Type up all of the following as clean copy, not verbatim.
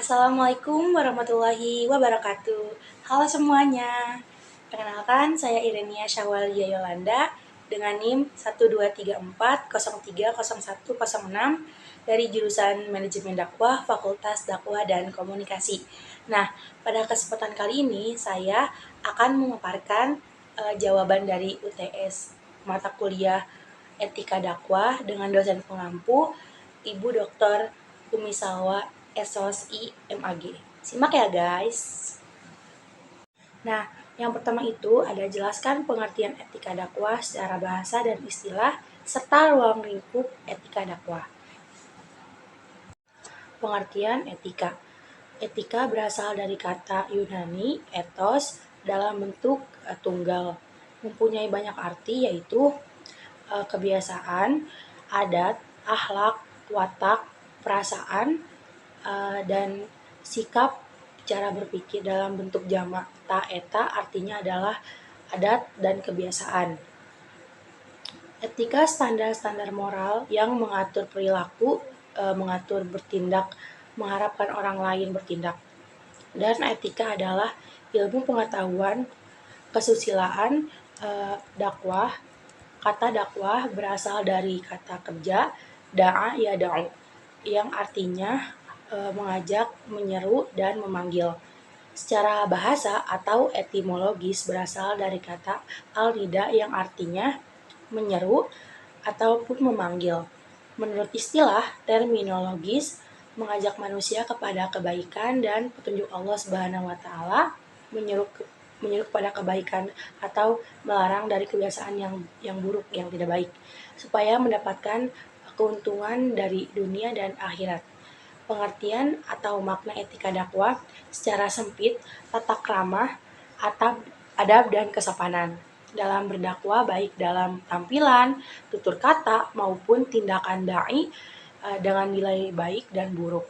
Assalamualaikum warahmatullahi wabarakatuh. Halo semuanya. Perkenalkan, saya Irenia Syawalia Yolanda dengan NIM 12340300106 dari jurusan Manajemen Dakwah, Fakultas Dakwah dan Komunikasi. Nah, pada kesempatan kali ini saya akan memaparkan jawaban dari UTS mata kuliah Etika Dakwah dengan dosen pengampu Ibu Dr. Umi Salwa SOSI MAG. Simak ya guys. Nah, yang pertama itu ada jelaskan pengertian etika dakwah secara bahasa dan istilah serta ruang lingkup etika dakwah. Pengertian etika. Etika berasal dari kata Yunani ethos dalam bentuk tunggal. Mempunyai banyak arti yaitu kebiasaan, adat, akhlak, watak, perasaan, dan sikap cara berpikir dalam bentuk jamak. Ta eta artinya adalah adat dan kebiasaan. Etika standar-standar moral yang mengatur perilaku, mengatur bertindak, mengharapkan orang lain bertindak. Dan etika adalah ilmu pengetahuan, kesusilaan, dakwah. Kata dakwah berasal dari kata kerja da'a yada'u yang artinya mengajak, menyeru, dan memanggil. Secara bahasa atau etimologis berasal dari kata al-nida yang artinya menyeru ataupun memanggil. Menurut istilah terminologis, mengajak manusia kepada kebaikan dan petunjuk Allah Subhanahu wa taala, menyeru kepada kebaikan atau melarang dari kebiasaan yang buruk, yang tidak baik, supaya mendapatkan keuntungan dari dunia dan akhirat. Pengertian atau makna etika dakwah secara sempit, tata krama, adab dan kesopanan dalam berdakwah baik dalam tampilan, tutur kata maupun tindakan dai dengan nilai baik dan buruk.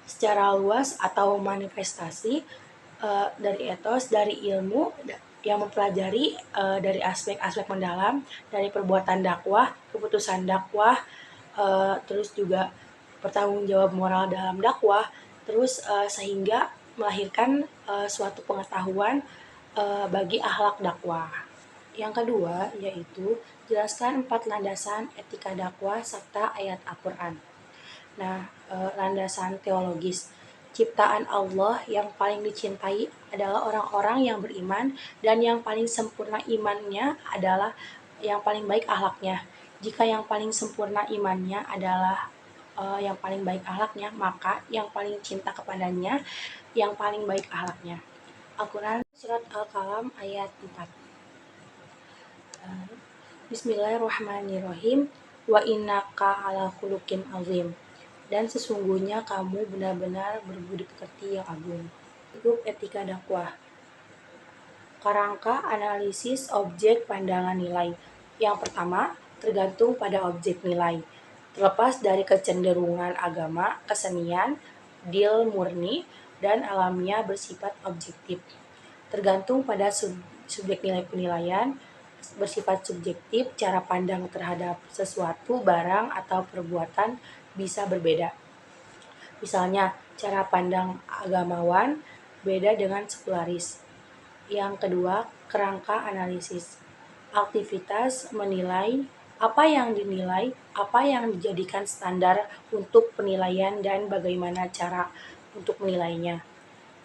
Secara luas atau manifestasi dari etos, dari ilmu yang mempelajari dari aspek-aspek mendalam dari perbuatan dakwah, keputusan dakwah, terus juga bertanggung jawab moral dalam dakwah, terus sehingga melahirkan suatu pengetahuan bagi akhlak dakwah. Yang kedua yaitu jelaskan 4 landasan etika dakwah serta ayat Al-Quran. Nah, landasan teologis. Ciptaan Allah yang paling dicintai adalah orang-orang yang beriman dan yang paling sempurna imannya adalah yang paling baik akhlaknya. Jika yang paling sempurna imannya adalah yang paling baik akhlaknya, maka yang paling cinta kepadanya yang paling baik akhlaknya. Al-Quran Surat Al-Qalam ayat 4. Bismillahirrahmanirrahim. Wa innaka ala khuluqin azim. Dan sesungguhnya kamu benar-benar berbudi pekerti yang agung. Grup etika dakwah. Kerangka analisis objek pandangan nilai. Yang pertama, tergantung pada objek nilai. Terlepas dari kecenderungan agama, kesenian, dil murni, dan alamiah bersifat objektif. Tergantung pada subjek nilai penilaian, bersifat subjektif, cara pandang terhadap sesuatu, barang, atau perbuatan bisa berbeda. Misalnya, cara pandang agamawan beda dengan sekularis. Yang kedua, kerangka analisis. Aktivitas menilai apa yang dinilai, apa yang dijadikan standar untuk penilaian dan bagaimana cara untuk menilainya.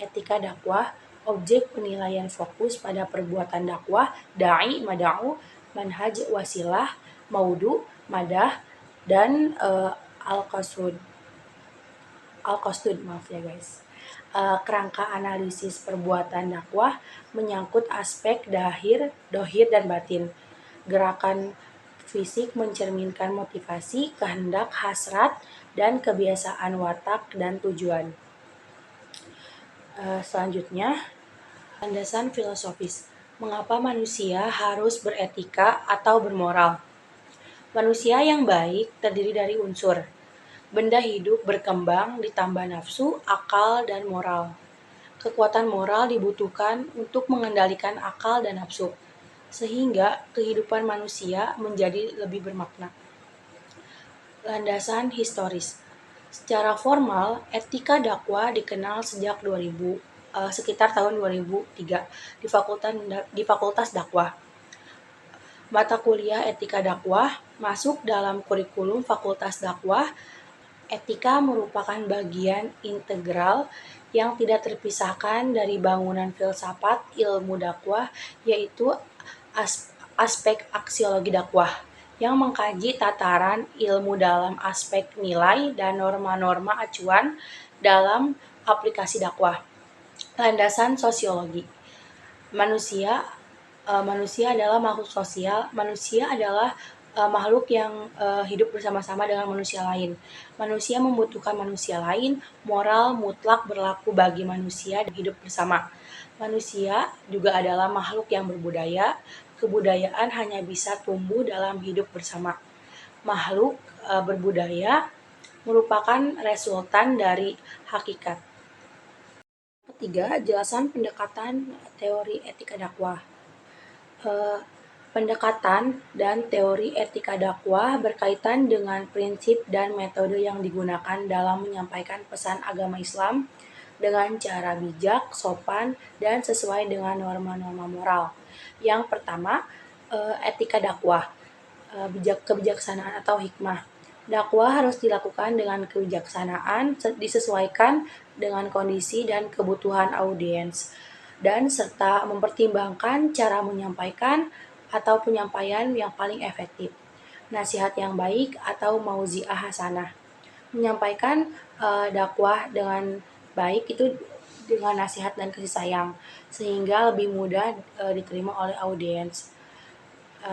Etika dakwah, objek penilaian fokus pada perbuatan dakwah, da'i, mada'u, manhaj, wasilah, maudu, madah, dan al-qasud. Maaf ya guys. Kerangka analisis perbuatan dakwah menyangkut aspek dohir dan batin. Gerakan fisik mencerminkan motivasi, kehendak, hasrat, dan kebiasaan watak dan tujuan. Selanjutnya, landasan filosofis. Mengapa manusia harus beretika atau bermoral? Manusia yang baik terdiri dari unsur. Benda hidup berkembang ditambah nafsu, akal, dan moral. Kekuatan moral dibutuhkan untuk mengendalikan akal dan nafsu, sehingga kehidupan manusia menjadi lebih bermakna. Landasan historis. Secara formal, etika dakwah dikenal sejak sekitar tahun 2003 di Fakultas Dakwah. Mata kuliah etika dakwah masuk dalam kurikulum Fakultas Dakwah. Etika merupakan bagian integral yang tidak terpisahkan dari bangunan filsafat ilmu dakwah, yaitu aspek aksiologi dakwah, yang mengkaji tataran ilmu dalam aspek nilai dan norma-norma acuan dalam aplikasi dakwah. Landasan sosiologi. Manusia adalah makhluk sosial. Manusia adalah makhluk yang hidup bersama-sama dengan manusia lain. Manusia membutuhkan manusia lain. Moral mutlak berlaku bagi manusia dan hidup bersama. Manusia juga adalah makhluk yang berbudaya. Kebudayaan hanya bisa tumbuh dalam hidup bersama. Makhluk berbudaya merupakan resultan dari hakikat. Ketiga, jelasan pendekatan teori etika dakwah. Pendekatan dan teori etika dakwah berkaitan dengan prinsip dan metode yang digunakan dalam menyampaikan pesan agama Islam dengan cara bijak, sopan, dan sesuai dengan norma-norma moral. Yang pertama, etika dakwah, kebijaksanaan atau hikmah. Dakwah harus dilakukan dengan kebijaksanaan, disesuaikan dengan kondisi dan kebutuhan audiens, dan serta mempertimbangkan cara menyampaikan atau penyampaian yang paling efektif. Nasihat yang baik atau mauzi'ah hasanah. Menyampaikan dakwah dengan baik itu dengan nasihat dan kasih sayang, sehingga lebih mudah diterima oleh audiens.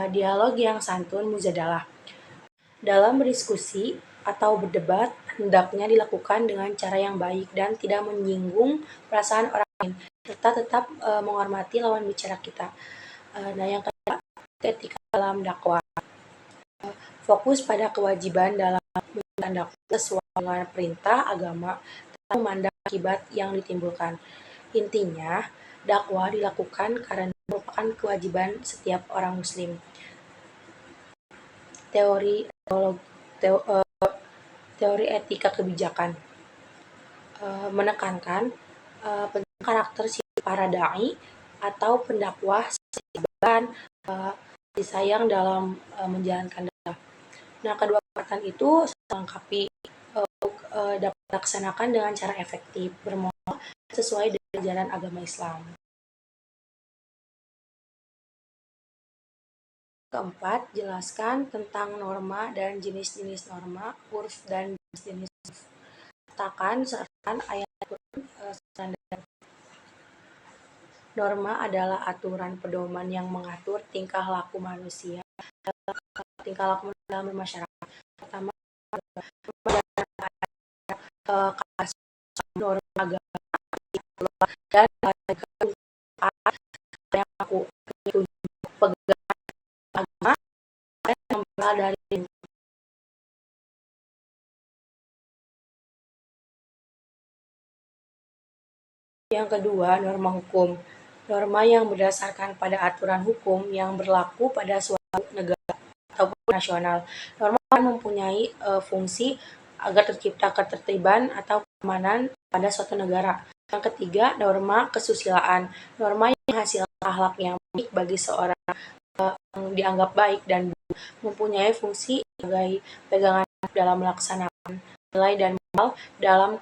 Dialog yang santun mujadalah. Dalam berdiskusi atau berdebat, hendaknya dilakukan dengan cara yang baik dan tidak menyinggung perasaan orang lain, serta tetap menghormati lawan bicara kita. Nah, yang kedua, etika dalam dakwah. Fokus pada kewajiban dalam menjalankan dakwah sesuai dengan perintah agama tanpa memandang akibat yang ditimbulkan. Intinya, dakwah dilakukan karena merupakan kewajiban setiap orang muslim. Teori etika kebijakan menekankan tentang karakter sifat para dai atau pendakwah dan disayang dalam menjalankan dakwah. Nah, kedua pendekatan itu melengkapi dapat dilaksanakan dengan cara efektif, bermoral, sesuai dengan ajaran agama Islam. Keempat, jelaskan tentang norma dan jenis-jenis norma, urf dan jenis-jenis urf. Katakan sertakan ayat standar. Norma adalah aturan pedoman yang mengatur tingkah laku manusia dalam bermasyarakat. Pertama, norma agama dan yang aku pegang agama yang berasal dari yang kedua, norma hukum. Norma yang berdasarkan pada aturan hukum yang berlaku pada suatu negara ataupun nasional. Norma mempunyai fungsi agar tercipta ketertiban atau keamanan pada suatu negara. Yang ketiga, norma kesusilaan. Norma yang menghasilkan akhlak yang baik bagi seorang yang dianggap baik dan mempunyai fungsi sebagai pegangan dalam melaksanakan nilai dan moral dalam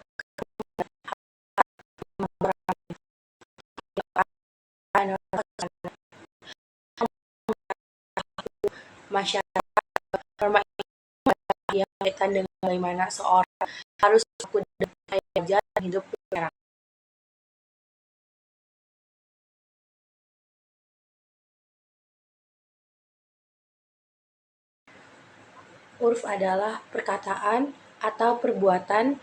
masyarakat. Norma yang berkaitan dengan bagaimana seorang harus berlaku dalam belajar dan hidup bermasyarakat. Urf adalah perkataan atau perbuatan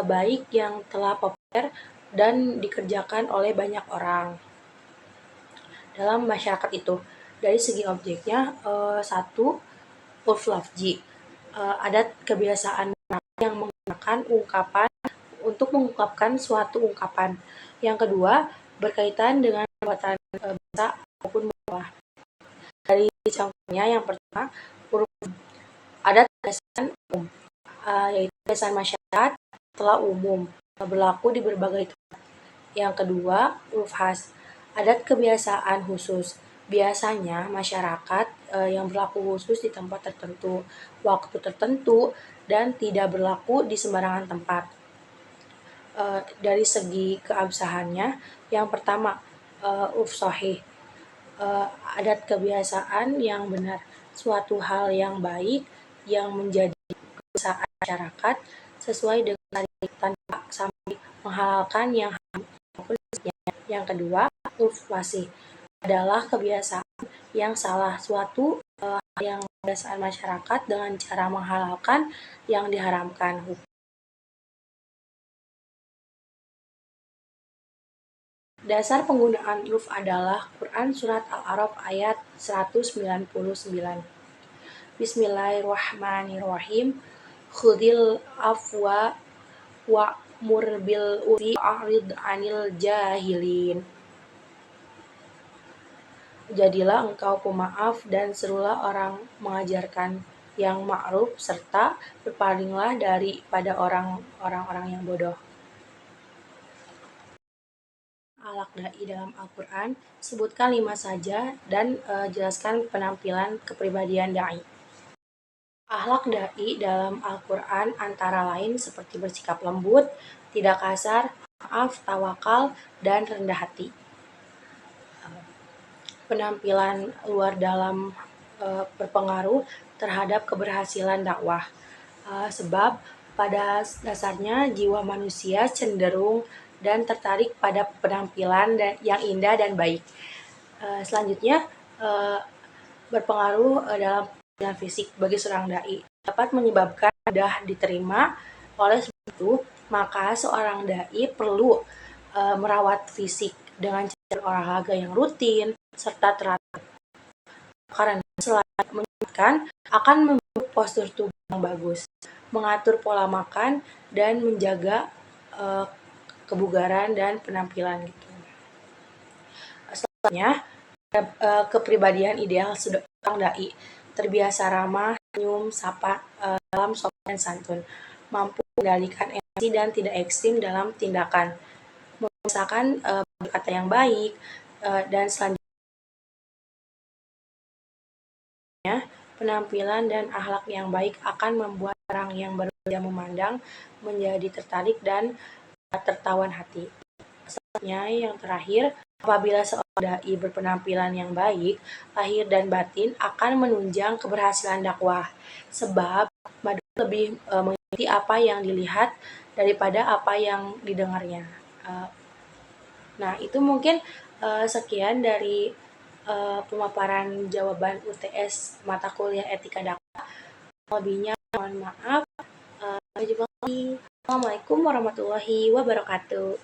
baik yang telah populer dan dikerjakan oleh banyak orang dalam masyarakat itu. Dari segi objeknya, satu, urf lafzi, adat kebiasaan yang menggunakan ungkapan untuk mengungkapkan suatu ungkapan. Yang kedua, berkaitan dengan perbuatan bahasa maupun bawah. Dari contohnya, yang pertama, uruf adat kebiasaan umum, yaitu kebiasaan masyarakat telah umum, berlaku di berbagai tempat. Yang kedua, uruf khas, adat kebiasaan khusus. Biasanya masyarakat yang berlaku khusus di tempat tertentu, waktu tertentu, dan tidak berlaku di sembarangan tempat. Dari segi keabsahannya, yang pertama, urf sahih, adat kebiasaan yang benar, suatu hal yang baik yang menjadi kebiasaan masyarakat sesuai dengan tanpa sampai menghalalkan yang maupun yang kedua, urf fasih adalah kebiasaan yang salah, suatu yang kebiasaan masyarakat dengan cara menghalalkan yang diharamkan. Dasar penggunaan uruf adalah Quran Surat Al-A'raf ayat 199. Bismillahirrahmanirrahim. Khudil afwa wa'mur bil urfi a'rid 'anil jahilin. Jadilah engkau pemaaf dan serulah orang mengajarkan yang ma'ruf serta berpalinglah daripada orang-orang yang bodoh. Akhlak dai dalam Al-Quran, sebutkan 5 saja dan jelaskan penampilan kepribadian dai. Akhlak dai dalam Al-Quran antara lain seperti bersikap lembut, tidak kasar, maaf, tawakal, dan rendah hati. Penampilan luar dalam berpengaruh terhadap keberhasilan dakwah, sebab pada dasarnya jiwa manusia cenderung dan tertarik pada penampilan yang indah dan baik. Selanjutnya, berpengaruh dalam penampilan fisik bagi seorang dai dapat menyebabkan mudah diterima. Oleh sebab itu, maka seorang dai perlu merawat fisik dengan cara olahraga yang rutin serta teratur, karena selain menyehatkan akan membentuk postur tubuh yang bagus, mengatur pola makan, dan menjaga kebugaran dan penampilan gitu. Selanjutnya, kepribadian ideal seorang dai, terbiasa ramah, senyum, sapa, dalam sopan dan santun, mampu mengendalikan emosi dan tidak ekstrim dalam tindakan, membiasakan berkata yang baik, dan selanjutnya penampilan dan akhlak yang baik akan membuat orang yang berbeda memandang menjadi tertarik dan tertawan hati. Selanjutnya, yang terakhir, apabila seorang dai berpenampilan yang baik, lahir dan batin akan menunjang keberhasilan dakwah, sebab manusia lebih mengikuti apa yang dilihat daripada apa yang didengarnya. Nah, itu mungkin sekian dari pemaparan jawaban UTS mata kuliah etika dakwah. Lebihnya mohon maaf. Sampai jumpa lagi. Assalamualaikum warahmatullahi wabarakatuh.